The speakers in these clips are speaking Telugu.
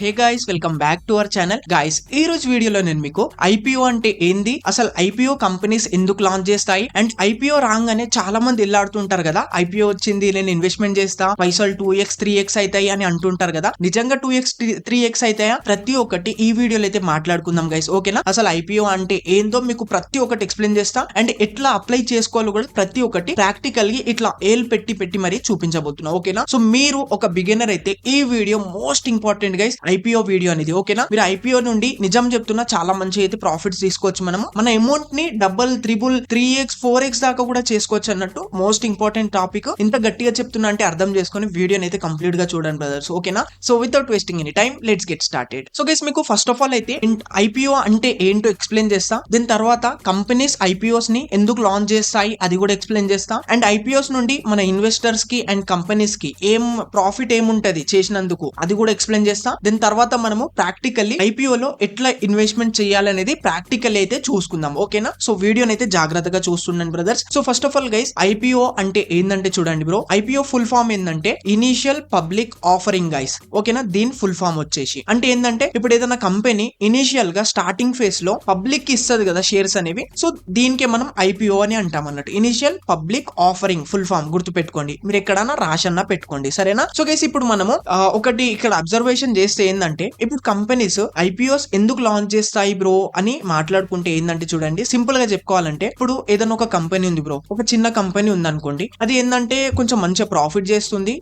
Hey guys, welcome back to our channel. Guys, ఈ రోజు వీడియోలో నేను మీకు ఐపీఓ అంటే ఏంది, అసలు ఐపీఓ కంపెనీస్ ఎందుకు లాంచ్ చేస్తాయి, అండ్ ఐపీఓ రాగానే చాలా మంది ఇల్లాడుతుంటారు కదా, ఐపీఓ వచ్చింది, నేను ఇన్వెస్ట్మెంట్ చేస్తా, పైసలు 2x 3x అవుతాయి అని అంటుంటారు కదా. నిజంగా 2x 3x అవుతాయా? ప్రతి ఒక్కటి ఈ వీడియోలో అయితే మాట్లాడుకుందాం గైస్, ఓకేనా. అసలు ఐపీఓ అంటే ఏందో మీకు ప్రతి ఒక్కటి ఎక్స్ప్లెయిన్ చేస్తా, అండ్ ఎట్లా అప్లై చేసుకోవాలో కూడా ప్రతి ఒక్కటి ప్రాక్టికల్ గా ఇట్లా ఏల్ పెట్టి మరి చూపించబోతున్నా, ఓకేనా. సో మీరు ఒక బిగినర్ అయితే ఈ video most important guys, IPO video అనేది, ఓకేనా. మీరు ఐపీఓ నుండి నిజం చెప్తున్నా చాలా మంచి అయితే ప్రాఫిట్స్ తీసుకోవచ్చు. మన అమౌంట్ ని డబుల్, త్రిబుల్, 3x 4x దాకా కూడా చేసుకోవచ్చు అన్నట్టు మోస్ట్ ఇంపార్టెంట్ టాపిక్. ఇంత గట్టిగా చెప్తున్నా అంటే అర్థం చేసుకొని వీడియోని అయితే కంప్లీట్ గా చూడండి బ్రదర్స్, ఓకేనా. So without wasting any time let's get started. So guys, మీకు ఫస్ట్ ఆఫ్ ఆల్ అయితే ఐపీఓ అంటే ఏంటో ఎక్స్ప్లెయిన్ చేస్తా. దీని తర్వాత కంపెనీస్ ఐపీఓస్ ని ఎందుకు లాంచ్ చేస్తాయి అది కూడా ఎక్స్ప్లెయిన్ చేస్తా. అండ్ ఐపీఓస్ నుండి మన ఇన్వెస్టర్స్ కి అండ్ కంపెనీస్ కి ఏం ప్రాఫిట్ ఏముంటది చేసినందుకు అది కూడా ఎక్స్ప్లెయిన్ చేస్తా. దీని తర్వాత మనము ప్రాక్టికల్లీ ఐపీఓ లో ఎట్లా ఇన్వెస్ట్మెంట్ చేయాలనేది ప్రాక్టికల్ అయితే చూసుకుందాం, ఓకేనా. సో వీడియోని అయితే జాగ్రత్తగా చూస్తున్నాను brothers. So first of all guys, IPO అంటే ఏంటంటే చూడండి బ్రో, ఐపీఓ ఫుల్ ఫామ్ ఏంటంటే ఇనిషియల్ పబ్లిక్ ఆఫరింగ్ గైస్, ఓకేనా. దీని ఫుల్ ఫామ్ వచ్చేసి అంటే ఏంటంటే, ఇప్పుడు ఏదైనా కంపెనీ ఇనిషియల్ గా స్టార్టింగ్ ఫేజ్ లో పబ్లిక్ కి ఇస్తుంది కదా షేర్స్ అనేవి, సో దీనికే మనం ఐపీఓ అని అంటాం అన్నట్టు. Initial public offering full form గుర్తు పెట్టుకోండి, మీరు ఎక్కడన్నా రాషన్నా పెట్టుకోండి, సరేనా. సో గైస్, ఇప్పుడు మనము ఒకటి ఇక్కడ అబ్జర్వేషన్ చేస్తే ఏంటంటే, ఇప్పుడు కంపెనీస్ ఐపీఓస్ ఎందుకు లాంచ్ చేస్తాయి బ్రో అని మాట్లాడుకుంటే ఏంటంటే చూడండి, సింపుల్ గా చెప్పుకోవాలంటే, ఇప్పుడు ఏదైనా ఒక కంపెనీ ఉంది బ్రో, ఒక చిన్న కంపెనీ ఉంది అనుకోండి, అది ఏంటంటే కొంచెం మంచిగా ప్రాఫిట్ చేస్తుంది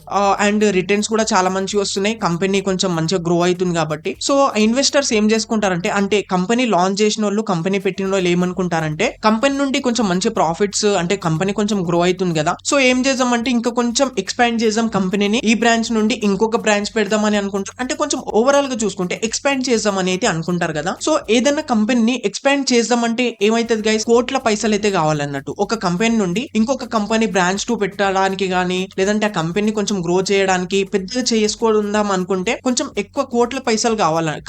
అండ్ రిటర్న్స్ కూడా చాలా మంచిగా వస్తున్నాయి, కంపెనీ కొంచెం మంచిగా గ్రో అవుతుంది కాబట్టి, సో ఇన్వెస్టర్స్ ఏం చేసుకుంటారంటే, అంటే కంపెనీ లాంచ్ చేసిన వాళ్ళు, కంపెనీ పెట్టిన వాళ్ళు ఏమనుకుంటారంటే, కంపెనీ నుండి కొంచెం మంచి ప్రాఫిట్స్, అంటే కంపెనీ కొంచెం గ్రో అవుతుంది కదా, సో ఏం చేద్దామంటే ఇంకా కొంచెం ఎక్స్పాండ్ చేద్దాం కంపెనీని, ఈ బ్రాంచ్ నుండి ఇంకొక బ్రాంచ్ పెడదామని అనుకుంటారు. అంటే కొంచెం ఓవరాల్ గా చూసుకుంటే ఎక్స్పాండ్ చేద్దాం అని అయితే అనుకుంటారు కదా. సో ఏదైనా కంపెనీని ఎక్స్పాండ్ చేద్దామంటే ఏమైతుంది గైస్, కోట్ల పైసలు అయితే కావాలన్నట్టు. ఒక కంపెనీ నుండి ఇంకొక కంపెనీ బ్రాంచ్ 2 పెట్టడానికి గానీ, లేదంటే ఆ కంపెనీ కొంచెం గ్రో చేయడానికి పెద్దగా చేసుకుందాం అనుకుంటే కొంచెం ఎక్కువ కోట్ల పైసలు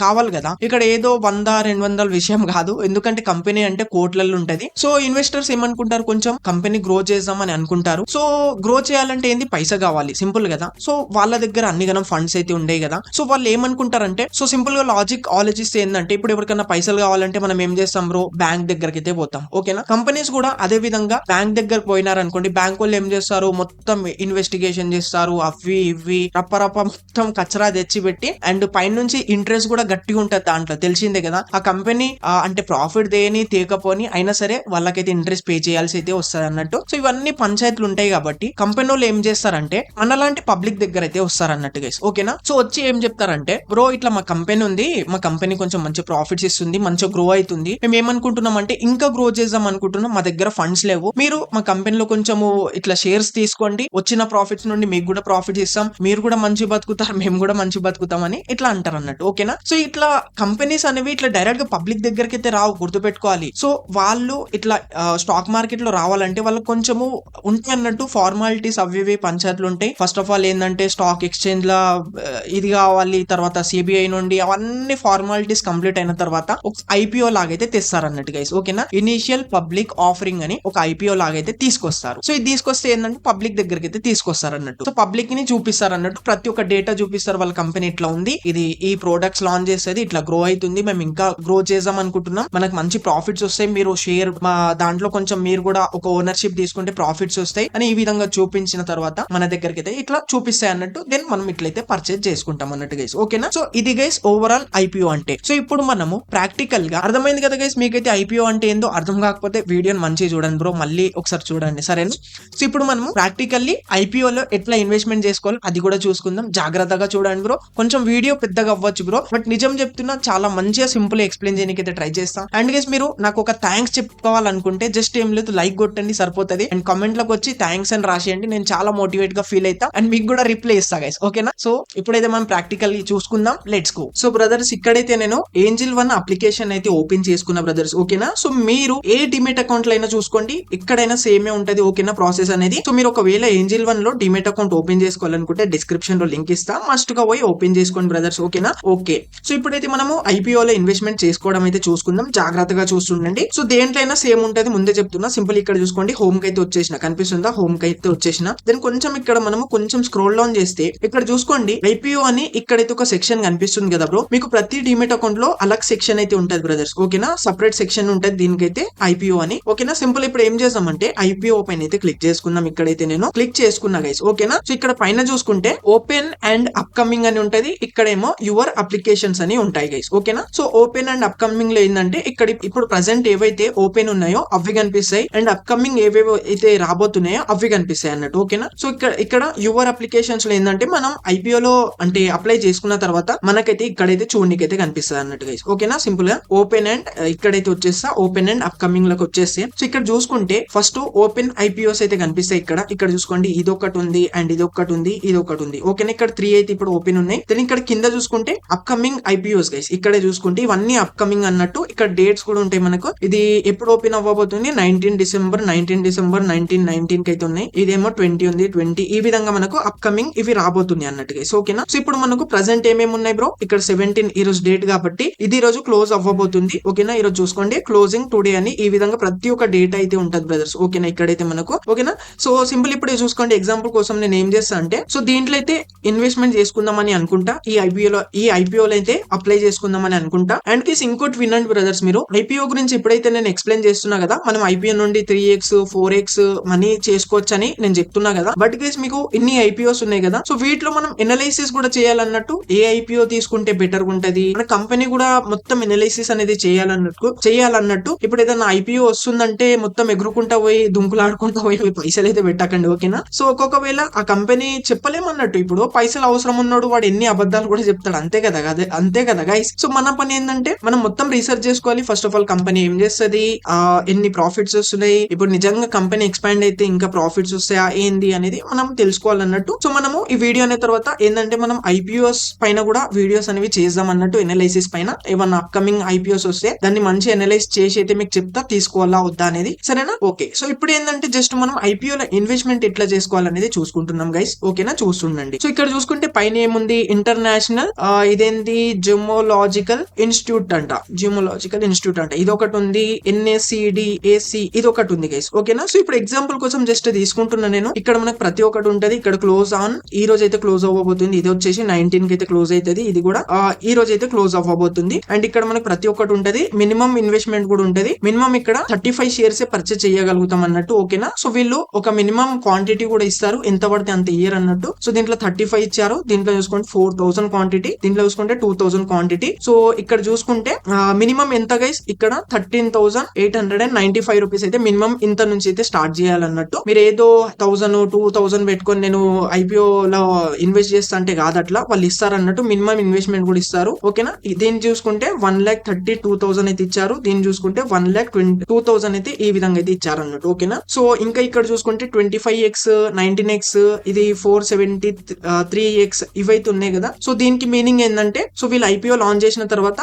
కావాలి కదా. ఇక్కడ ఏదో 100-200 విషయం కాదు, ఎందుకంటే కంపెనీ అంటే కోట్లలో ఉంటది. సో ఇన్వెస్టర్స్ ఏమనుకుంటారు, కొంచెం కంపెనీ గ్రో చేద్దాం అని అనుకుంటారు. సో గ్రో చేయాలంటే ఏంది, పైసా కావాలి, సింపుల్ కదా. సో వాళ్ళ దగ్గర అన్ని గణం ఫండ్స్ అయితే ఉండేవి కదా. సో వాళ్ళు ఏమనుకుంటారంటే, సో సింపుల్ గా లాజిక్ ఆలోచిస్తే ఏంటంటే, ఇప్పుడు ఎవరికైనా పైసలు కావాలంటే మనం ఏం చేస్తాం బ్రో, బ్యాంక్ దగ్గరికి అయితే పోతాం, ఓకేనా. కంపెనీస్ కూడా అదే విధంగా బ్యాంక్ దగ్గరకు పోయినారనుకోండి, బ్యాంక్ వాళ్ళు ఏం చేస్తారు, మొత్తం ఇన్వెస్టిగేషన్ చేస్తారు, అవి ఇవి రప్ప మొత్తం కచరా తెచ్చి పెట్టి, అండ్ పైనుంచి ఇంట్రెస్ట్ కూడా గట్టిగా ఉంటది దాంట్లో, తెలిసిందే కదా. ఆ కంపెనీ అంటే ప్రాఫిట్ దేని తేకపోని అయినా సరే వాళ్ళకైతే ఇంట్రెస్ట్ పే చేయాల్సి అయితే వస్తుంది అన్నట్టు. సో ఇవన్నీ పంచాయతీలు ఉంటాయి కాబట్టి కంపెనీ వాళ్ళు ఏం చేస్తారంటే, మనలాంటి పబ్లిక్ దగ్గర అయితే వస్తారు అన్నట్టు గైస్, ఓకేనా. సో వచ్చి ఏం చెప్తారంటే, బ్రో ఇట్లా మా కంపెనీ ఉంది, మా కంపెనీ కొంచెం మంచి ప్రాఫిట్స్ ఇస్తుంది, మంచిగా గ్రో అవుతుంది, మేము ఏమనుకుంటున్నాం అంటే ఇంకా గ్రో చేద్దాం అనుకుంటున్నాం, మా దగ్గర ఫండ్స్ లేవు, మీరు మా కంపెనీలో కొంచెము ఇట్లా షేర్స్ తీసుకోండి, వచ్చిన ప్రాఫిట్స్ నుండి మీకు కూడా ప్రాఫిట్స్ ఇస్తాం, మీరు కూడా మంచి బతుకుతారు, మేము కూడా మంచి బతుకుతాం అని ఇట్లా అంటారు అన్నట్టు, ఓకేనా. సో ఇట్లా కంపెనీస్ అనేవి ఇట్లా డైరెక్ట్ గా పబ్లిక్ దగ్గరికి అయితే రావు, గుర్తుపెట్టుకోవాలి. సో వాళ్ళు ఇట్లా స్టాక్ మార్కెట్ లో రావాలంటే వాళ్ళకి కొంచెము ఉంటాయి అన్నట్టు ఫార్మాలిటీస్, అవి పంచాయతీలు ఉంటాయి. ఫస్ట్ ఆఫ్ ఆల్ ఏంటంటే, స్టాక్ ఎక్స్చేంజ్ లా ఇది కావాలి, తర్వాత సిబిఐ నుండి అవన్నీ ఫార్మాలిటీస్ కంప్లీట్ అయిన తర్వాత ఒక ఐపీఓ లాగైతే తెస్తారు అన్నట్టు గైస్, ఓకేనా. ఇనిషియల్ పబ్లిక్ ఆఫరింగ్ అని ఒక ఐపీఓ లాగైతే తీసుకొస్తారు. సో ఇది తీసుకొస్తే ఏంటంటే పబ్లిక్ దగ్గరికి అయితే తీసుకొస్తారు అన్నట్టు. సో పబ్లిక్ ని చూపిస్తారు అన్నట్టు, ప్రతి ఒక్క డేటా చూపిస్తారు, వాళ్ళ కంపెనీ ఇట్లా ఉంది, ఇది ఈ ప్రొడక్ట్స్ లాంచ్ చేసేది ఇట్లా గ్రో అవుతుంది, మేము ఇంకా గ్రో చేద్దాం అనుకుంటున్నాం, మనకు మంచి ప్రాఫిట్స్ వస్తాయి, మీరు షేర్ మా దాంట్లో కొంచెం మీరు కూడా ఒక ఓనర్షిప్ తీసుకుంటే ప్రాఫిట్స్ వస్తాయి అని ఈ విధంగా చూపించిన తర్వాత మన దగ్గరికి అయితే ఇట్లా చూపిస్తాయి అన్నట్టు. దెన్ మనం ఇట్లయితే పర్చేజ్ చేసుకుంటాం అన్నట్టు గైస్, ఓకేనా. సో ఇది గైస్ ఓవరాల్ ఐపీఓ అంటే. సో ఇప్పుడు మనము ప్రాక్టికల్ గా అర్థమైంది కదా గైస్, మీకైతే ఐపీఓ అంటే ఏందో అర్థం కాకపోతే వీడియోని మంచిగా చూడండి బ్రో, మళ్ళీ ఒకసారి చూడండి, సరేనా. సో ఇప్పుడు మనము ప్రాక్టికల్లీ ఐపీఓలో ఎట్లా ఇన్వెస్ట్మెంట్ చేసుకోవాలి అది కూడా చూసుకుందాం, జాగ్రత్తగా చూడండి బ్రో. కొంచెం వీడియో పెద్దగా అవ్వచ్చు బ్రో, బట్ నిజం చెప్తున్నా చాలా మంచిగా సింపుల్ ఎక్స్ప్లెయిన్ చేయడానికి అయితే ట్రై చేస్తాం. అండ్ గైస్, మీరు నాకు ఒక థ్యాంక్స్ చెప్పుకోవాలనుకుంటే జస్ట్ ఏం లేదు, లైక్ కొట్టండి సరిపోతుంది, అండ్ కామెంట్ లోకి వచ్చి థ్యాంక్స్ అని రాసేయండి, నేను చాలా మోటివేట్ గా ఫీల్ అవుతా, అండ్ మీకు కూడా రిప్లై ఇస్తా గైస్, ఓకేనా. సో ఇప్పుడైతే మనం ప్రాక్టికల్ చూసుకుందాం, లెట్స్ గో. సో బ్రదర్స్, ఇక్కడైతే నేను ఏంజిల్ 1 అప్లికేషన్ అయితే ఓపెన్ చేసుకున్నా బ్రదర్స్, ఓకేనా. సో మీరు ఏ డిమెట్ అకౌంట్ లో అయినా చూసుకోండి, ఎక్కడైనా సేమే ఉంటది, ఓకేనా, ప్రాసెస్ అనేది. సో మీరు ఒకవేళ ఏంజిల్ 1 లో డిమెట్ అకౌంట్ ఓపెన్ చేసుకోవాలనుకుంటే డిస్క్రిప్షన్ లో లింక్ ఇస్తా, మస్ట్ గా పోయి ఓపెన్ చేసుకోండి బ్రదర్స్, ఓకేనా. ఓకే, సో ఇప్పుడైతే మనము ఐపీఓ లో ఇన్వెస్ట్మెంట్ చేసుకోవడం అయితే చూసుకుందాం, జాగ్రత్తగా చూస్తుండండి. సో దేంట్లో అయినా సేమ్ ఉంటది, ముందే చెప్తున్నా. సింపుల్ ఇక్కడ చూసుకోండి, హోమ్ కి అయితే వచ్చేసిన, కనిపిస్తుందా, హోమ్ కి అయితే వచ్చేసిన. దెన్ కొంచెం ఇక్కడ మనము కొంచెం స్క్రోల్ డౌన్ చేస్తే ఇక్కడ చూసుకోండి, ఐపీఓ అని ఇక్కడైతే ఒక సెక్షన్ కనిపిస్తుంది కదా బ్రో, మీకు ప్రతి డిమెట్ అకౌంట్ లో అలగ్ సెక్షన్ అయితే ఉంటది బ్రదర్స్. ఓకేనా, సపరేట్ సెక్షన్ ఉంటది దీనికైతే ఐపీఓ అని. ఓకేనా, సింపుల్ ఇప్పుడు ఏం చేద్దామంటే ఐపీఓ పైన అయితే క్లిక్ చేసుకుందాం. ఇక్కడైతే నేను క్లిక్ చేసుకున్నా గైస్. ఓకేనా, సో ఇక్కడ పైన చూసుకుంటే ఓపెన్ అండ్ అప్కమింగ్ అని ఉంటది, ఇక్కడేమో యువర్ అప్లికేషన్స్ అని ఉంటాయి గైస్. ఓకేనా, సో ఓపెన్ అండ్ అప్కమింగ్ లో ఏంటంటే ఇక్కడ ఇప్పుడు ప్రెసెంట్ ఏవైతే ఓపెన్ ఉన్నాయో అవి కనిపిస్తాయి, అండ్ అప్కమింగ్ ఏవేవో అయితే రాబోతున్నాయో అవి కనిపిస్తాయి అన్నట్టు. ఓకేనా, సో ఇక్కడ యువర్ అప్లికేషన్స్ లో ఏంటంటే మనం ఐపీఓ లో అంటే అప్లై చేసుకున్న తర్వాత మనకైతే ఇక్కడైతే చూడనికైతే కనిపిస్తుంది అన్నట్టు గైస్. ఓకేనా, సింపుల్ గా ఓపెన్ అండ్ ఇక్కడైతే వచ్చేస్తా ఓపెన్ అండ్ అప్కమింగ్ లోకి వచ్చేస్తే, సో ఇక్కడ చూసుకుంటే ఫస్ట్ ఓపెన్ ఐపీఓస్ అయితే కనిపిస్తాయి. ఇక్కడ చూసుకోండి, ఇది ఒకటి ఉంది అండ్ ఇది ఒకటి ఉంది, ఇది ఒకటి ఉంది. ఓకేనా, ఇక్కడ 3 అయితే ఇప్పుడు ఓపెన్ ఉన్నాయి. దెన్ ఇక్కడ కింద చూసుకుంటే అప్కమింగ్ ఐపీఓస్ గైస్, ఇక్కడే చూసుకుంటే ఇవన్నీ అప్కమింగ్ అన్నట్టు. ఇక్కడ డేట్స్ కూడా ఉంటాయి మనకు. ఇది ఎప్పుడు ఓపెన్ అవ్వబోతుంది, 19 డిసెంబర్ 1919 కి అయితే ఉన్నాయి. ఇదేమో 20 ఉంది, 20 ఈ విధంగా మనకు అప్కమింగ్ ఇవి రాబోతుంది అన్నట్టు గైస్. ఓకేనా, సో ఇప్పుడు మనకు ప్రెసెంట్ ఏమేమి ఉన్నాయి బ్రో, ఇక్కడ 17 ఈ రోజు డేట్ కాబట్టి ఇది ఈ రోజు క్లోజ్ అవ్వబోతుంది. ఓకేనా, ఈ రోజు చూసుకోండి క్లోజింగ్ టుడే అని ఈ విధంగా ప్రతి ఒక్క డేట్ అయితే ఉంటది బ్రదర్స్. ఓకేనా, ఇక్కడైతే మనకు. ఓకేనా, సో సింపుల్ ఇప్పుడు చూసుకోండి ఎగ్జాంపుల్ కోసం నేను ఏం చేస్తా అంటే, సో దీంట్లో అయితే ఇన్వెస్ట్మెంట్ చేసుకుందామని అనుకుంటా, ఈ ఐపీఓలో అయితే అప్లై చేసుకుందామని అనుకుంటా. అండ్ కేసు ఇంకోటి వినండి బ్రదర్స్, మీరు ఐపీఓ గురించి ఎప్పుడైతే నేను ఎక్స్ప్లెయిన్ చేస్తున్నా కదా, మనం ఐపీఓ నుండి 3x 4x మనీ చేసుకోవచ్చు అని నేను చెప్తున్నా కదా. బట్ కేసు మీకు ఇన్ని ఐపీఓస్ ఉన్నాయి కదా, సో వీటిలో మనం ఎనలైసిస్ కూడా చేయాలన్నట్టు. ఏ ఐపీఓ తీసుకుంటే బెటర్ ఉంటది, మన కంపెనీ కూడా మొత్తం ఎనలైసిస్ అనేది చేయాలన్నట్టు. ఇప్పుడు ఏదైనా ఐపీఓ వస్తుందంటే మొత్తం ఎగురుకుంటా పోయి దుంకులాడుకుంటా పోయి పైసలు అయితే పెట్టకండి. ఓకేనా, సో ఒక్కొక్కవేళ ఆ కంపెనీ చెప్పలేమన్నట్టు. ఇప్పుడు పైసలు అవసరం ఉన్నాడు వాడు ఎన్ని అబద్ధాలు కూడా చెప్తాడు, అంతే కదా గైస్. సో మన పని ఏంటంటే మనం మొత్తం రీసెర్చ్ చేసుకోవాలి. ఫస్ట్ ఆఫ్ ఆల్ కంపెనీ ఏం చేస్తుంది, ఎన్ని ప్రాఫిట్స్ వస్తున్నాయి, ఇప్పుడు నిజంగా కంపెనీ ఎక్స్పాండ్ అయితే ఇంకా ప్రాఫిట్స్ వస్తాయా ఏంది అనేది మనం తెలుసుకోవాలన్నట్టు. సో మనము ఈ వీడియో అనే తర్వాత ఏంటంటే మనం ఐపీఓస్ పైన కూడా వీడియోస్ అనేవి చేద్దాం అన్నట్టు. ఎనలైసిస్ పైన ఏమన్నా అప్కమింగ్ ఐపీఓస్ వస్తే దాన్ని మంచి ఎనలైజ్ చేసి అయితే మీకు చెప్తా, తీసుకోవాలా వద్దా అనేది. సరేనా, ఓకే. సో ఇప్పుడు ఏంటంటే జస్ట్ మనం ఐపీఓలో ఇన్వెస్ట్మెంట్ ఎట్లా చేసుకోవాలనేది చూసుకుంటున్నాం గైస్. ఓకేనా, చూస్తుండండి. సో ఇక్కడ చూసుకుంటే పైన ఏముంది, ఇంటర్నేషనల్ ఇదేంటి జియోలాజికల్ ఇన్స్టిట్యూట్ అంట, ఇది ఒకటి ఉంది. NACDAC ఇది ఒకటి ఉంది గైస్. ఓకేనా, సో ఇప్పుడు ఎగ్జాంపుల్ కోసం జస్ట్ తీసుకుంటున్నా నేను. ఇక్కడ మనకు ప్రతి ఒక్కటి ఉంటది. ఇక్కడ క్లోజ్ ఆన్ ఈ రోజు అయితే క్లోజ్ అవ్వబోతుంది. ఇది వచ్చేసి 19 కి అయితే క్లోజ్ అవుతుంది. ఇది కూడా ఈ రోజు అయితే క్లోజ్ అవ్వబోతుంది. అండ్ ఇక్కడ మనకు ప్రతి ఒక్కటి ఉంటది. మినిమం ఇన్వెస్ట్మెంట్ కూడా ఉంటది. మినిమం ఇక్కడ 35 షేర్స్ పర్చేస్ చేయగలుగుతాం అన్నట్టు. ఓకేనా, సో వీళ్ళు ఒక మినిమం క్వాంటిటీ కూడా ఇస్తారు, ఎంత పడితే అంత ఇయర్ అన్నట్టు. సో దీంట్లో 35 ఇచ్చారు. దీంట్లో చూసుకుంటే 4000 క్వాంటిటీ, దీంట్లో చూసుకుంటే 2000 క్వాంటిటీ. సో ఇక్కడ చూసుకుంటే మినిమం ఎంత గైస్, ఇక్కడ 13,895 రూపీస్ అయితే మినిమం ఇంత నుంచి అయితే స్టార్ట్ చేయాలన్నట్టు. మీరు ఏదో 1000-2000 పెట్టుకొని నేను ఐపీఓ లో ఇన్వెస్ట్ చేస్తా అంటే కాదు, అట్లా వాళ్ళు ఇస్తారు అన్నట్టు. మినిమం ఇన్వెస్ట్మెంట్ కూడా ఇస్తారు. ఓకేనా, దీన్ని చూసుకుంటే 1,32,000 అయితే ఇచ్చారు. దీన్ని చూసుకుంటే 1,22,000 అయితే ఈ విధంగా అయితే ఇచ్చారు అన్నట్టు. ఓకేనా, సో ఇంకా ఇక్కడ చూసుకుంటే 25x 19x ఇది 473x ఇవైతే ఉన్నాయి కదా. సో దీనికి మీనింగ్ ఏంటంటే, సో వీళ్ళు ఐపీఓ లాంచ్ చేసిన తర్వాత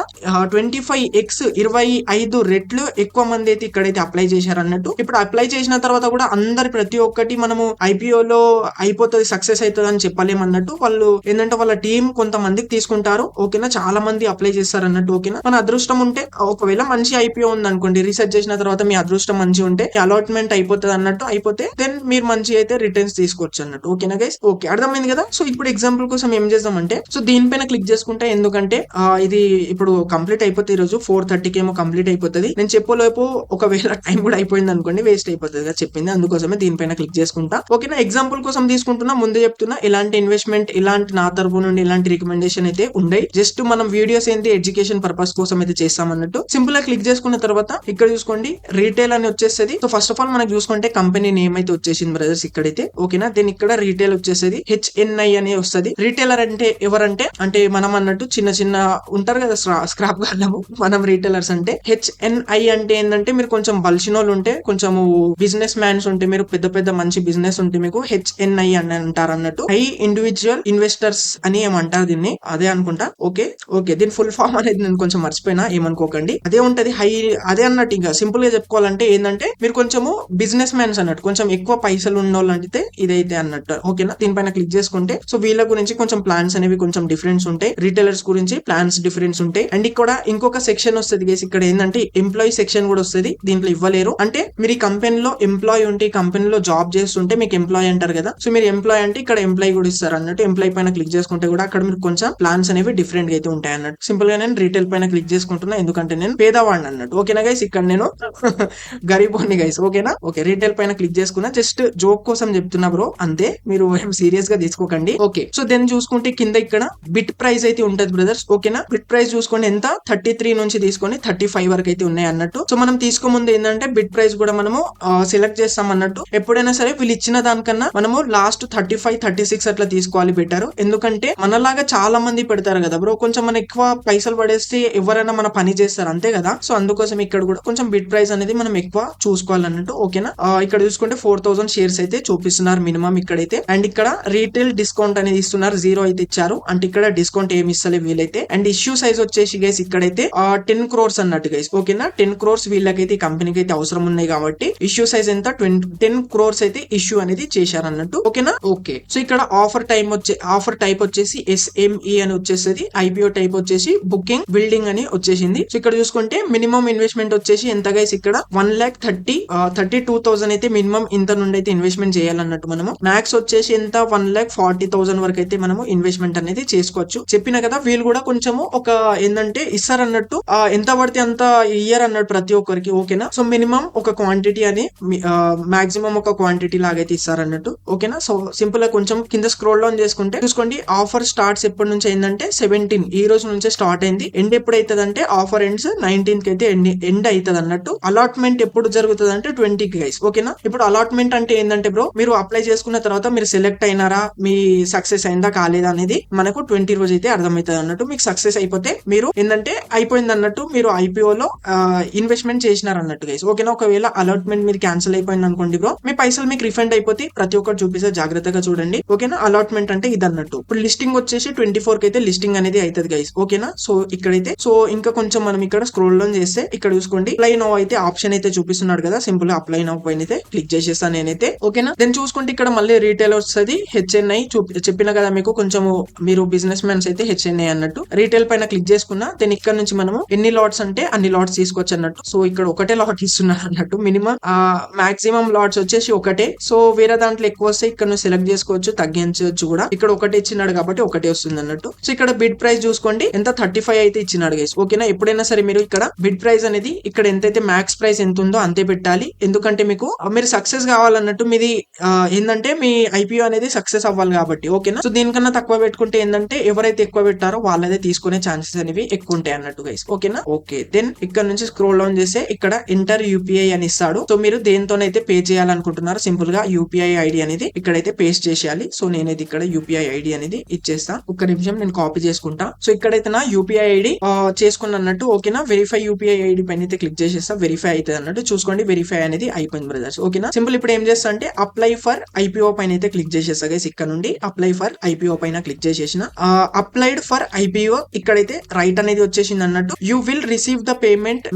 25x 25 రెట్లు ఎక్కువ మంది అయితే ఇక్కడైతే అప్లై చేశారు అన్నట్టు. ఇప్పుడు అప్లై చేసిన తర్వాత కూడా అందరి ప్రతి ఒక్కటి మనము ఐపీఓలో అయిపోతుంది, సక్సెస్ అవుతుంది అని చెప్పలేమన్నట్టు. వాళ్ళు ఏంటంటే వాళ్ళ టీం కొంతమందికి తీసుకుంటారు. ఓకేనా, చాలా మంది అప్లై చేస్తారు అన్నట్టు. ఓకేనా, మన అదృష్టం ఉంటే ఒకవేళ మంచి ఐపీఓ ఉంది అనుకోండి, రీసెర్చ్ చేసిన తర్వాత మీ అదృష్టం మంచి ఉంటే అలాట్మెంట్ అయిపోతుంది అన్నట్టు. అయిపోతే దెన్ మీరు మంచి అయితే రిటర్న్స్ తీసుకోవచ్చు అన్నట్టు. ఓకేనా గైస్, ఓకే అర్థమైంది కదా. సో ఇప్పుడు ఎగ్జాంపుల్ కోసం ఏం చేద్దామంటే, సో దీనిపైన క్లిక్ చేసుకుంటే, ఎందుకంటే ఇది ఇప్పుడు కంప్లీట్ అయిపోతే ఈ రోజు 4:30కి ఏమో కంప్లీట్ అయిపోతుంది. నేను చెప్పలోపు ఒకవేళ టైం కూడా అయిపోయింది అనుకోండి, వేస్ట్ అయిపోతుంది కదా చెప్పింది. అందుకోసమే దీనిపైన క్లిక్ చేసుకుంటా. ఓకేనా, ఎగ్జాంపుల్ కోసం తీసుకుంటున్నా, ముందే చెప్తున్నా ఇలాంటి ఇన్వెస్ట్మెంట్ ఇలాంటి నా తరపు నుండి ఇలాంటి రికమెండేషన్ అయితే ఉండయి. జస్ట్ మనం వీడియోస్ ఏంటి ఎడ్యుకేషన్ పర్పస్ కోసం అయితే చేస్తాం అన్నట్టు. సింపుల్ గా క్లిక్ చేసుకున్న తర్వాత ఇక్కడ చూసుకోండి రీటైల్ అని వచ్చేస్తుంది. సో ఫస్ట్ ఆఫ్ ఆల్ మనకు చూసుకుంటే కంపెనీ నేమ్ అయితే వచ్చేసింది బ్రదర్స్ ఇక్కడైతే. ఓకేనా, దీని ఇక్కడ రీటైల్ వచ్చేసేది HNI అని వస్తుంది. రీటైలర్ అంటే ఎవరంటే అంటే మనం అన్నట్టు చిన్న చిన్న ఉంటారు కదా స్క్రాప్ గాళ్ళము, మనం రీటైలర్స్ అంటే. HNI అంటే ఏంటంటే మీరు కొంచెం బలిసినోళ్ళు ఉంటే, కొంచెం బిజినెస్ మ్యాన్స్ ఉంటే, మీరు పెద్ద పెద్ద మంచి బిజినెస్ ఉంటే మీకు HNI అని అంటారు అన్నట్టు. హై ఇండివిజువల్ ఇన్వెస్టర్స్ అని ఏమంటారు దీన్ని, అదే అనుకుంటా. ఓకే దీని ఫుల్ ఫామ్ అనేది నేను కొంచెం మర్చిపోయినా, ఏమనుకోకండి. అదే ఉంటది అదే అన్నట్టు. ఇంకా సింపుల్ గా చెప్పుకోవాలంటే ఏంటంటే మీరు కొంచెము బిజినెస్ మ్యాన్స్ అన్నట్టు, కొంచెం ఎక్కువ పైసలు ఉన్న వాళ్ళు అంటే ఇదైతే అన్నట్టు. ఓకేనా, దీనిపైన క్లిక్ చేసుకుంటే సో వీళ్ళ గురించి కొంచెం ప్లాన్స్ అనేవి కొంచెం డిఫరెన్స్ ఉంటాయి. రీటైలర్స్ గురించి ప్లాన్స్ డిఫరెన్స్ ఉంటాయి. అండ్ ఇక్కడ ఇంకొక సెక్షన్ వస్తుంది గైస్, ఇక్కడ ఏంటంటే ఎంప్లాయీ సెక్షన్ కూడా వస్తుంది. దీంట్లో ఇవ్వలేరు అంటే మీరు ఈ కంపెనీలో ఎంప్లాయీ ఉంటే, ఈ కంపెనీలో జాబ్ చేస్తుంటే మీకు ఎంప్లాయీ అంటారు కదా. సో మీరు ఎంప్లాయీ అంటే ఇక్కడ ఎంప్లాయీ కూడా ఇస్తారు అన్నట్టు. ఎంప్లాయీ పైన క్లిక్ చేసుకుంటే కూడా అక్కడ మీరు కొంచెం ప్లాన్స్ అనేవి డిఫరెంట్ గా అయితే ఉంటాయి అన్నట్టు. సింపుల్ గా నేను రీటైల్ పైన క్లిక్ చేసుకుంటున్నా, ఎందుకంటే నేను పేదవాడిని అన్నట్టు. ఓకేనా గైస్, ఇక్కడ నేను గరీబోని గైస్. ఓకేనా, ఓకే, రీటైల్ పైన క్లిక్ చేసుకున్నా, జస్ట్ జోక్ కోసం చెప్తున్నా బ్రో, అంతే, మీరు ఏం సీరియస్ గా తీసుకోకండి. ఓకే, సో దెన్ చూసుకుంటే కింద ఇక్కడ బిట్ ప్రైస్ అయితే ఉంటది బ్రదర్స్. ఓకేనా, బిట్ ప్రైస్ చూసుకోండి ఎంత 33 నుంచి తీసుకొని 35 వరకు అయితే ఉన్నాయి అన్నట్టు. సో మనం తీసుకోముందు ఏంటంటే బిట్ ప్రైస్ కూడా మనము సెలెక్ట్ చేస్తాం అన్నట్టు. ఎప్పుడైనా సరే వీళ్ళు ఇచ్చిన దానికన్నా మనము లాస్ట్ 35, 36 అట్లా తీసుకోవాలి బెటర్. ఎందుకంటే మనలాగా చాలా మంది పెడతారు కదా బ్రో, కొంచెం మన ఎక్కువ పైసలు పడేస్తే ఎవరైనా మన పని చేస్తారు అంతే కదా. సో అందుకోసం ఇక్కడ కూడా కొంచెం బిట్ ప్రైస్ అనేది మనం ఎక్కువ చూసుకోవాలన్నట్టు. ఓకేనా, ఇక్కడ చూసుకుంటే 4000 షేర్స్ అయితే చూపిస్తున్నారు మినిమం ఇక్కడైతే. అండ్ ఇక్కడ రీటైల్ డిస్కౌంట్ అనేది ఇస్తున్నారు, 0 అయితే ఇచ్చారు. అంటే ఇక్కడ డిస్కౌంట్ ఏమి ఇస్తలే వీలైతే. అండ్ ఇష్యూ సైజ్ వచ్చేసి గైస్ ఇక్కడైతే 10 crores అన్నట్టు గైస్. ఓకేనా, 10 crores వీళ్ళకైతే ఈ కంపెనీకి అయితే అవసరం ఉన్నాయి కాబట్టి ఇష్యూ సైజ్ ఎంత 10 crores అయితే ఇష్యూ అనేది చేశారు అన్నట్టు. ఓకేనా, ఓకే, సో ఇక్కడ ఆఫర్ టైప్ వచ్చేసి SME అని వచ్చేసి, IPO టైప్ వచ్చేసి బుకింగ్ బిల్డింగ్ అని వచ్చేసింది. సో ఇక్కడ చూసుకుంటే మినిమం ఇన్వెస్ట్మెంట్ వచ్చేసి ఎంత గైస్, ఇక్కడ 1,32,000 అయితే మినిమం ఇంత నుండి అయితే ఇన్వెస్ట్మెంట్ చేయాలన్నట్టు. మనము మ్యాక్స్ వచ్చేసి ఎంత 1,40,000 వరకు అయితే మనము ఇన్వెస్ట్మెంట్ అనేది చేసుకోవచ్చు. చెప్పిన కదా వీళ్ళు కూడా కొంచెము ఒక ఏంటంటే ఇస్తారన్నట్టు, ఎంత పడితే అంత ఇయర్ అన్నట్టు ప్రతి ఒక్కరికి. ఓకేనా, సో మినిమం ఒక క్వాంటిటీ అని మాక్సిమం ఒక క్వాంటిటీ లాగైతే ఇస్తారన్నట్టు. ఓకేనా, సో సింపుల్ గా కొంచెం కింద స్క్రోల్ డౌన్ చేసుకుంటే చూసుకోండి, ఆఫర్ స్టార్ట్స్ ఎప్పటి నుంచి అయిందంటే 17 ఈ రోజు నుంచే స్టార్ట్ అయింది. ఎండ్ ఎప్పుడు అవుతుంది అంటే ఆఫర్ ఎండ్స్ 19th కి అయితే ఎండ్ అవుతుంది అన్నట్టు. అలాట్మెంట్ ఎప్పుడు జరుగుతుంది అంటే 20 కి గైస్. ఓకేనా, ఇప్పుడు అలాట్మెంట్ అంటే ఏంటంటే బ్రో, మీరు అప్లై చేసుకున్న తర్వాత మీరు సెలెక్ట్ అయినారా, మీ సక్సెస్ అయిందా కాలేదా అనేది మనకు 20 రోజు అయితే అర్థమవుతుంది అన్నట్టు. మీకు సక్సెస్ అయిపోతే మీరు ఏంటంటే అయిపోయింది అన్నట్టు, మీరు IPO లో ఇన్వెస్ట్మెంట్ చేసినారు అన్నట్టు గైస్. ఓకేనా, ఒకవేళ అలాట్మెంట్ మీరు క్యాన్సిల్ అయిపోయింది అనుకోండి బ్రో, మీ పైసలు మీకు రిఫండ్ అయిపోతే ప్రతి ఒక్కటి చూపిస్తే జాగ్రత్తగా చూడండి. ఓకేనా, అలాట్మెంట్ అంటే ఇది అన్నట్టు. ఇప్పుడు లిస్టింగ్ వచ్చేసి 24 కి అయితే లిస్టింగ్ అనేది అవుతుంది గైస్. ఓకేనా, సో ఇక్కడైతే సో ఇంకా కొంచెం మనం ఇక్కడ స్క్రోల్ డౌన్ చేస్తే ఇక్కడ చూసుకోండి, అప్లై నౌ అయితే ఆప్షన్ అయితే చూపిస్తున్నాడు కదా, సింపుల్ గా అప్లై నౌ పైన అయితే క్లిక్ చేసేస్తాను నేనైతే. ఓకేనా, దెన్ చూసుకుంటే ఇక్కడ మళ్ళీ రీటైల్ వస్తుంది, HNI చెప్పిన కదా మీకు, కొంచెం మీరు బిజినెస్ మ్యాన్స్ అయితే HNI అన్నట్టు. రీటైల్ పైన క్లిక్ చేసుకున్నా దెన్ ఇక్కడ నుంచి మనము ఎన్ని లాట్స్ అంటే అన్ని లాట్స్ తీసుకోవచ్చు అన్నట్టు. సో ఇక్కడ ఒకటే లాట్ ఇస్తున్నారు అన్నట్టు, మినిమం మాక్సిమం లాట్స్ వచ్చేసి ఒకటే. సో వేరే దాంట్లో ఎక్కువ వస్తే ఇక్కడ నువ్వు సెలెక్ట్ చేసుకోవచ్చు, తగ్గించవచ్చు కూడా. ఇక్కడ ఒకటే ఇచ్చినాడు కాబట్టి ఒకటే వస్తుంది అన్నట్టు. సో ఇక్కడ బిడ్ ప్రైస్ చూసుకోండి ఎంత 35 అయితే ఇచ్చినాడు గైస్. ఓకేనా, ఎప్పుడైనా సరే మీరు ఇక్కడ బిడ్ ప్రైస్ అనేది ఇక్కడ ఎంతైతే మ్యాక్స్ ప్రైస్ ఎంత ఉందో అంతే పెట్టాలి. ఎందుకంటే మీకు మీరు సక్సెస్ కావాలన్నట్టు, మీది ఏంటంటే మీ IPO అనేది సక్సెస్ అవ్వాలి కాబట్టి. ఓకేనా, సో దీనికన్నా తక్కువ పెట్టుకుంటే ఏంటంటే ఎవరైతే ఎక్కువ పెట్టారో వాళ్ళదే తీసుకునే ఛాన్సెస్ అనేవి ఎక్కువ ఉంటాయి అన్నట్టు గైస్. ఓకేనా, ఓకే, దెన్ ఇక్కడ నుంచి స్క్రోల్ డౌన్ చేస్తే ఇక్కడ ఎంటర్ UPI అని ఇస్తాడు. సో మీరు దేనితోనైతే పే చేయాలనుకుంటున్నారో సింపుల్ గా UPI ID అనేది ఇక్కడైతే పేస్ట్ చేసేయాలి. సో నేనైతే ఇక్కడ UPI ID అనేది ఇచ్చేస్తా. ఒక్క నిమిషం నేను కాపీ చేసుకుంటా. సో ఇక్కడైతే నా UPI ID చేసుకున్నట్టు. ఓకేనా, వెరిఫై UPI ID పైన అయితే క్లిక్ చేసేస్తా, వెరిఫై అవుతుంది అన్నట్టు. చూసుకోండి, వెరిఫై అనేది అయిపోయింది బ్రదర్స్. ఓకేనా, సింపుల్ ఇప్పుడు ఏం చేస్తా అంటే అప్లై ఫర్ IPO పైన అయితే క్లిక్ చేసేస్తా గైస్. ఇక్కడ నుండి అప్లై ఫర్ IPO పైన క్లిక్ చేసేసిన, అప్లైడ్ ఫర్ IPO ఇక్కడైతే రైట్ అనేది వచ్చేసింది అన్నట్టు. You will receive the payment,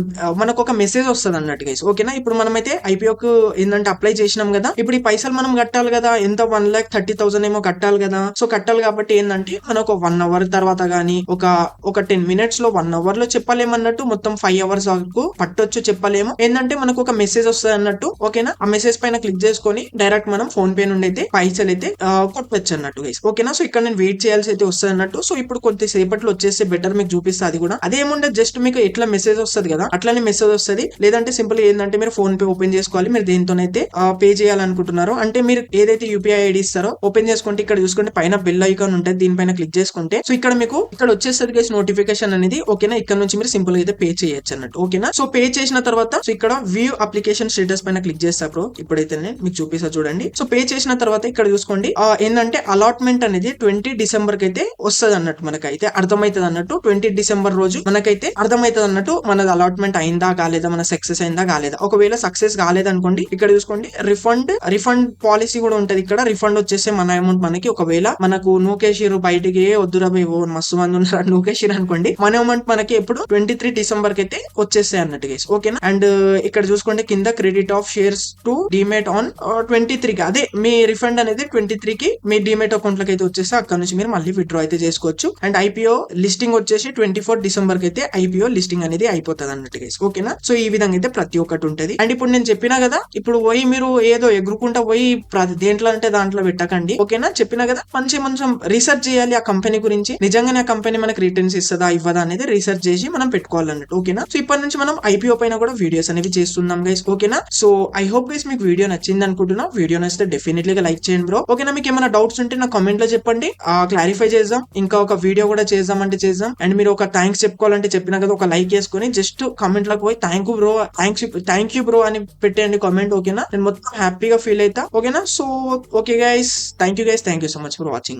మనకు ఒక మెసేజ్ వస్తుంది అన్నట్టు గైస్. ఓకేనా, ఇప్పుడు మనమైతే IPO కు ఏంటంటే అప్లై చేసినాం కదా, ఇప్పుడు ఈ పైసలు మనం కట్టాలి కదా, ఎంత 1,30,000 ఏమో కట్టాలి కదా. సో కట్టాలి కాబట్టి ఏంటంటే మనకు 1 hour తర్వాత గానీ ఒక 10 minutes లో 1 hour లో చెప్పలేమన్నట్టు, మొత్తం 5 hours వరకు పట్టొచ్చు చెప్పలేము. ఏంటంటే మనకు ఒక మెసేజ్ వస్తుంది అన్నట్టు. ఓకేనా, ఆ మెసేజ్ పైన క్లిక్ చేసుకొని డైరెక్ట్ మనం ఫోన్ పే నుండి అయితే పైసలు అయితే కొట్టవచ్చు అన్నట్టు గైస్. ఓకేనా, సో ఇక్కడ నేను వెయిట్ చేయాల్సి అయితే వస్తుంది అన్నట్టు. సో ఇప్పుడు కొద్దిసేపట్లో వచ్చేస్తే బెటర్, మీకు చూపిస్తా అది కూడా. అదేముండే జస్ట్ మీకు ఎట్లా మెసేజ్ వస్తుంది కదా అట్లానే మెసేజ్ వస్తుంది. లేదంటే సింపుల్ ఏంటంటే మీరు ఫోన్ పే ఓపెన్ చేసుకోవాలి, మీరు దేనితోనైతే పే చేయాలనుకుంటున్నారో. అంటే మీరు ఏదైతే UPI ID ఇస్తారో ఓపెన్ చేసుకుంటే ఇక్కడ చూసుకుంటే పైన బెల్ ఐకాన్ ఉంటుంది, దీనిపైన క్లిక్ చేసుకుంటే సో ఇక్కడ మీకు ఇక్కడ వచ్చేసరికి గైస్ నోటిఫికేషన్ అనేది. ఓకేనా, ఇక్కడ నుంచి మీరు సింపుల్ అయితే పే చేయొచ్చు అన్నట్టు. ఓకేనా, సో పే చేసిన తర్వాత సో ఇక్కడ వ్యూ అప్లికేషన్ స్టేటస్ పైన క్లిక్ చేస్తా బ్రో. ఇప్పుడైతే మీకు చూపిస్తా చూడండి. సో పే చేసిన తర్వాత ఇక్కడ చూసుకోండి ఏంటంటే అలాట్మెంట్ అనేది 20 December కి అయితే వస్తుంది అన్నట్టు, మనకైతే అర్థమవుతుంది అన్నట్టు. 20 December రోజు మనకైతే అర్థమవుతుంది అన్నట్టు మనది అలాట్మెంట్ అయిందా కాలేదా, మన సక్సెస్ అయిందా కాలేదా. ఒకవేళ సక్సెస్ కాలేదనుకోండి ఇక్కడ చూసుకోండి రిఫండ్ పాలసీ కూడా ఉంటది. ఇక్కడ రిఫండ్ వచ్చేస్తే మన అమౌంట్ మనకి, ఒకవేళ మనకు నూకేషిరు బయటికి వద్దురా మస్తు మంది ఉన్నారు నూకేషిరు అనుకోండి, మన అమౌంట్ మనకి ఎప్పుడు 23 December కి అయితే వచ్చేస్తాయి అన్నట్టు గైస్. ఓకేనా, అండ్ ఇక్కడ చూసుకోండి కింద credit of shares to demat on 23 కి, అదే మీ రిఫండ్ అనేది 23 కి మీ డిమేట్ అకౌంట్ లోకి అయితే వచ్చేస్తే అక్కడ నుంచి మీరు మళ్ళీ విత్డ్రా అయితే చేసుకోవచ్చు. అండ్ IPO లిస్టింగ్ వచ్చేసి 24 December కి అయితే IPO లిస్టింగ్ అనేది అయిపోతుంది అన్నట్టు గైస్. ఓకేనా, సో ఈ విధంగా అయితే ప్రతి ఒక్కటి ఉంటది. అండ్ ఇప్పుడు నేను చెప్పినా కదా, ఇప్పుడు పోయి మీరు ఏదో ఎగురుకుంటా పోయి దేంట్లో అంటే దాంట్లో పెట్టకండి. ఓకేనా, చెప్పినా కదా, కొంచెం రీసెర్చ్ చేయాలి, ఆ కంపెనీ గురించి నిజంగానే ఆ కంపెనీ మనకి రిటర్న్స్ ఇస్తుందా ఇవ్వదా అనేది రీసెర్చ్ చేసి మనం పెట్టుకోవాలన్నట్టు. ఓకేనా? సో ఇప్పటి నుంచి మనం ఐపీఓ పైన కూడా వీడియోస్ అనేవి చేస్తున్నాం గైస్. ఓకేనా? సో ఐ హోప్ గైస్ మీకు వీడియో నచ్చింది అనుకుంటున్నా. వీడియో నచ్చితే డెఫినెట్లీ లైక్ చేయండి బ్రో. ఓకేనా? మీకు ఏమైనా డౌట్స్ ఉంటే నా కామెంట్ లో చెప్పండి, క్లారిఫై చేద్దాం. ఇంకా ఒక వీడియో కూడా చేద్దాం అంటే చేద్దాం. అండ్ మీరు ఒక థ్యాంక్స్ చెప్పుకోవాలంటే చెప్పినా కదా, ఒక లైక్ వేసుకొని జస్ట్ కామెంట్ లోకి పోయి థ్యాంక్ యూ బ్రో అని పెట్టండి కామెంట్. ఓకేనా? నేను మొత్తం హ్యాపీగా ఫీల్ అవుతా. ఓకేనా? So okay guys, thank you so much for watching.